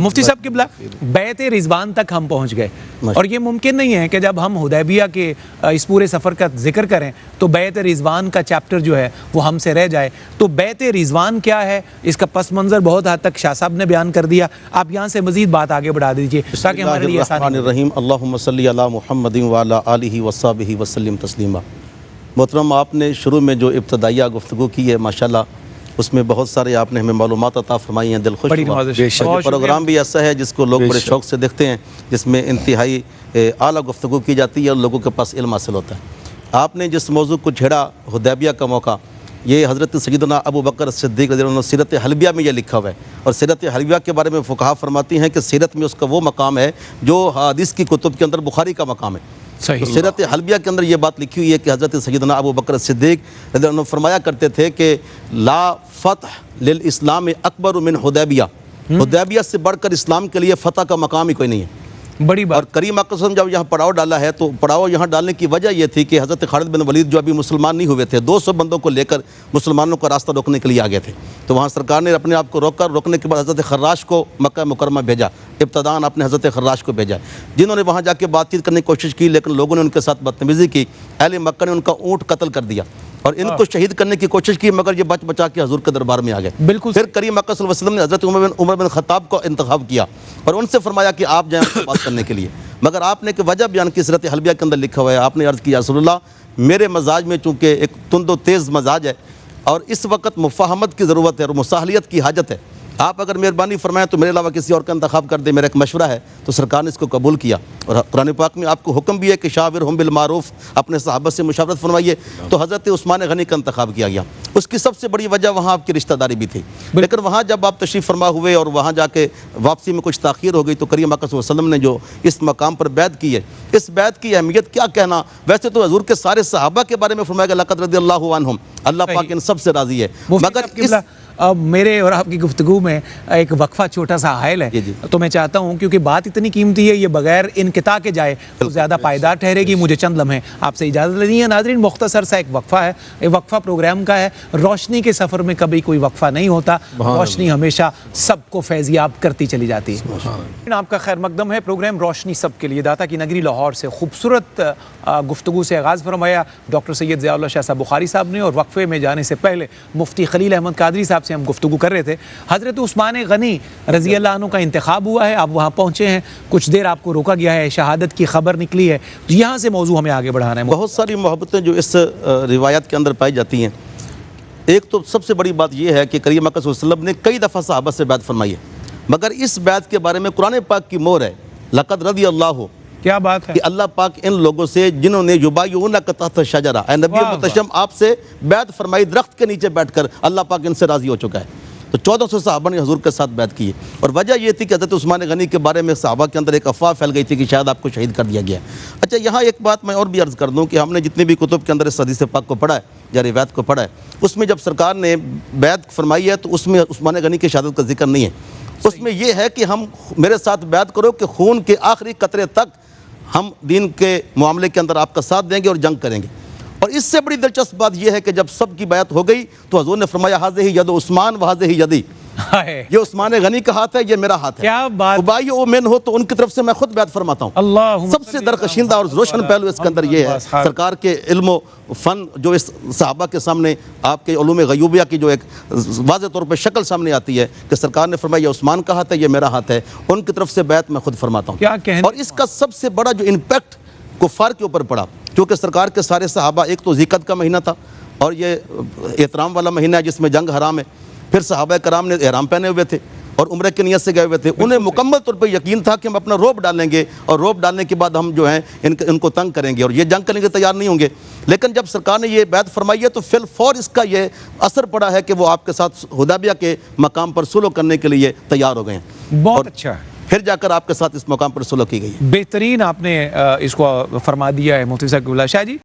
مفتی صاحب قبلہ بیعت رضوان تک ہم پہنچ گئے اور یہ ممکن نہیں ہے کہ جب ہم حدیبیہ کے اس پورے سفر کا ذکر کریں تو بیعت رضوان کا چیپٹر جو ہے وہ ہم سے رہ جائے. تو بیعت رضوان کیا ہے، اس کا پس منظر بہت حد تک شاہ صاحب نے بیان کر دیا. آپ یہاں سے مزید بات آگے بڑھا دیجئے تاکہ ہمارے لیے آسانی ہو. اللہم صلی علی محمد وعلی آلہ وصحبہ وسلم تسلیما. محترم، آپ نے شروع میں جو ابتدائیہ گفتگو کی ہے ماشاءاللہ اس میں بہت سارے آپ نے ہمیں معلومات عطا فرمائی ہیں، دل خوش ہوا. یہ پروگرام بھی ایسا ہے جس کو لوگ بڑے شوق سے دیکھتے ہیں، جس میں انتہائی اعلیٰ گفتگو کی جاتی ہے اور لوگوں کے پاس علم حاصل ہوتا ہے. آپ نے جس موضوع کو چھیڑا حدیبیہ کا موقع، یہ حضرت سیدنا ابو بکر صدیق رضی اللہ عنہ سیرت حلبیہ میں یہ لکھا ہوا ہے، اور سیرت حلبیہ کے بارے میں فقہا فرماتی ہیں کہ سیرت میں اس کا وہ مقام ہے جو حدیث کی کتب کے اندر بخاری کا مقام ہے. تو سیرت حلبیہ کے اندر یہ بات لکھی ہوئی ہے کہ حضرت سیدنا ابو بکر صدیق رضی اللہ عنہ فرمایا کرتے تھے کہ لا فتح للاسلام اکبر من حدیبیہ، حدیبیہ سے بڑھ کر اسلام کے لیے فتح کا مقام ہی کوئی نہیں ہے. بڑی بات. اور کریم آقا صلی اللہ علیہ وسلم جب یہاں پڑاؤ ڈالا ہے تو پڑاؤ یہاں ڈالنے کی وجہ یہ تھی کہ حضرت خالد بن ولید جو ابھی مسلمان نہیں ہوئے تھے 200 بندوں کو لے کر مسلمانوں کا راستہ روکنے کے لیے آگے تھے. تو وہاں سرکار نے اپنے آپ کو روکنے کے بعد حضرت خراش کو مکہ مکرمہ بھیجا. ابتداً آپ نے حضرت خراش کو بھیجا جنہوں نے وہاں جا کے بات چیت کرنے کی کوشش کی، لیکن لوگوں نے ان کے ساتھ بدتمیزی کی. اہل مکہ نے ان کا اونٹ قتل کر دیا اور ان کو شہید کرنے کی کوشش کی، مگر یہ بچ بچا کے حضور کے دربار میں آ گئے. بالکل. پھر کریم آقا صلی اللہ علیہ وسلم نے حضرت عمر بن خطاب کو انتخاب کیا اور ان سے فرمایا کہ آپ جائیں بات کرنے کے لیے. مگر آپ نے کہ وجہ بیان کی سیرت حلبیہ کے اندر لکھا ہوا ہے. آپ نے عرض کیا رسول اللہ، میرے مزاج میں چونکہ ایک تند و تیز مزاج ہے اور اس وقت مفاہمت کی ضرورت ہے اور مصالحت کی حاجت ہے، آپ اگر مہربانی فرمائیں تو میرے علاوہ کسی اور کا انتخاب کر دیں، میرا ایک مشورہ ہے. تو سرکار نے اس کو قبول کیا اور قرآن پاک میں آپ کو حکم بھی ہے کہ شاورہم بالمعروف، اپنے صحابہ سے مشاورت فرمائیے. تو حضرت عثمان غنی کا انتخاب کیا گیا. اس کی سب سے بڑی وجہ وہاں آپ کی رشتہ داری بھی تھی، لیکن وہاں جب آپ تشریف فرما ہوئے اور وہاں جا کے واپسی میں کچھ تاخیر ہو گئی تو کریم آقا صلی اللہ علیہ وسلم نے جو اس مقام پر بیعت کی ہے، اس بیعت کی اہمیت کیا کہنا. ویسے تو حضور کے سارے صحابہ کے بارے میں فرمایا گیا لقد رضی اللہ عنہم، اللہ پاک ان سب سے راضی ہے. مگر اب میرے اور آپ کی گفتگو میں ایک وقفہ چھوٹا سا حائل ہے، تو میں چاہتا ہوں کیونکہ بات اتنی قیمتی ہے، یہ بغیر انقطاع کے جائے تو زیادہ پائیدار ٹھہرے گی. مجھے چند لمحے آپ سے اجازت لینی ہے. ناظرین، مختصر سا ایک وقفہ ہے، یہ وقفہ پروگرام کا ہے. روشنی کے سفر میں کبھی کوئی وقفہ نہیں ہوتا، روشنی ہمیشہ سب کو فیضیاب کرتی چلی جاتی ہے. آپ کا خیر مقدم ہے پروگرام روشنی سب کے لیے. داتا کی نگری لاہور سے خوبصورت گفتگو سے آغاز فرمایا ڈاکٹر سید ضیاء اللہ شاہ صاحب بخاری صاحب نے، اور وقفے میں جانے سے پہلے مفتی خلیل احمد قادری صاحب سے ہم گفتگو کر رہے تھے. حضرت عثمان غنی رضی اللہ عنہ کا انتخاب ہوا ہے، آپ وہاں پہنچے ہیں، کچھ دیر آپ کو روکا گیا ہے، شہادت کی خبر نکلی ہے، یہاں سے موضوع ہمیں آگے بڑھانا ہے. بہت ساری محبتیں جو اس روایت کے اندر پائی جاتی ہیں. ایک تو سب سے بڑی بات یہ ہے کہ کریم آقا صلی اللہ علیہ وسلم نے کئی دفعہ صحابہ سے بیعت فرمائی ہے، مگر اس بیعت کے بارے میں قرآن پاک کی مہر ہے لقد رضی اللہ. کیا بات ہے کہ اللہ پاک ان لوگوں سے جنہوں نے یبایعونک تحت الشجرہ، اے نبی محتشم آپ سے بیعت فرمائی درخت کے نیچے بیٹھ کر، اللہ پاک ان سے راضی ہو چکا ہے. تو 1400 صحابہ نے حضور کے ساتھ بیعت کی ہے. اور وجہ یہ تھی کہ حضرت عثمان غنی کے بارے میں صحابہ کے اندر ایک افواہ پھیل گئی تھی کہ شاید آپ کو شہید کر دیا گیا ہے. اچھا، یہاں ایک بات میں اور بھی عرض کر دوں کہ ہم نے جتنی بھی کتب کے اندر اس حدیث پاک کو پڑھا ہے یا روایت کو پڑھا ہے، اس میں جب سرکار نے بیعت فرمائی ہے تو اس میں عثمان غنی کی شہادت کا ذکر نہیں ہے. اس میں یہ ہے کہ ہم میرے ساتھ بیعت کرو کہ خون کے آخری قطرے تک ہم دین کے معاملے کے اندر آپ کا ساتھ دیں گے اور جنگ کریں گے. اور اس سے بڑی دلچسپ بات یہ ہے کہ جب سب کی بیعت ہو گئی تو حضور نے فرمایا ھذہ ید عثمان وھذہ یدی، یہ عثمان غنی کا ہاتھ ہے، یہ میرا ہاتھ ہے. کیا بات. ابایع من ہو تو ان کی طرف سے میں خود بیعت فرماتا ہوں. اللہ سب سے درخشندہ اور روشن پہلو اس کے اندر یہ ہے سرکار کے علم و فن جو اس صحابہ کے سامنے آپ کے علوم غیوبیہ کی جو ایک واضح طور پہ شکل سامنے آتی ہے کہ سرکار نے فرمایا یہ عثمان کا ہاتھ ہے، یہ میرا ہاتھ ہے، ان کی طرف سے بیعت میں خود فرماتا ہوں. اور اس کا سب سے بڑا جو امپیکٹ کفار کے اوپر پڑا، کیونکہ سرکار کے سارے صحابہ، ایک تو ذیقعد کا مہینہ تھا اور یہ احترام والا مہینہ ہے جس میں جنگ حرام ہے. پھر صحابہ کرام نے احرام پہنے ہوئے تھے اور عمرہ کی نیت سے گئے ہوئے تھے. انہیں مکمل طور پہ یقین تھا کہ ہم اپنا روب ڈالیں گے اور روب ڈالنے کے بعد ہم جو ہیں ان کو تنگ کریں گے اور یہ جنگ کرنے کے تیار نہیں ہوں گے. لیکن جب سرکار نے یہ بیعت فرمائی ہے تو فی الفور اس کا یہ اثر پڑا ہے کہ وہ آپ کے ساتھ حدیبیہ کے مقام پر صلح کرنے کے لیے تیار ہو گئے ہیں. بہت اچھا. پھر جا کر آپ کے ساتھ اس مقام پر صلح کی گئی ہے. بہترین آپ نے اس کو فرما دیا ہے مفتی صاحب. شاہ جی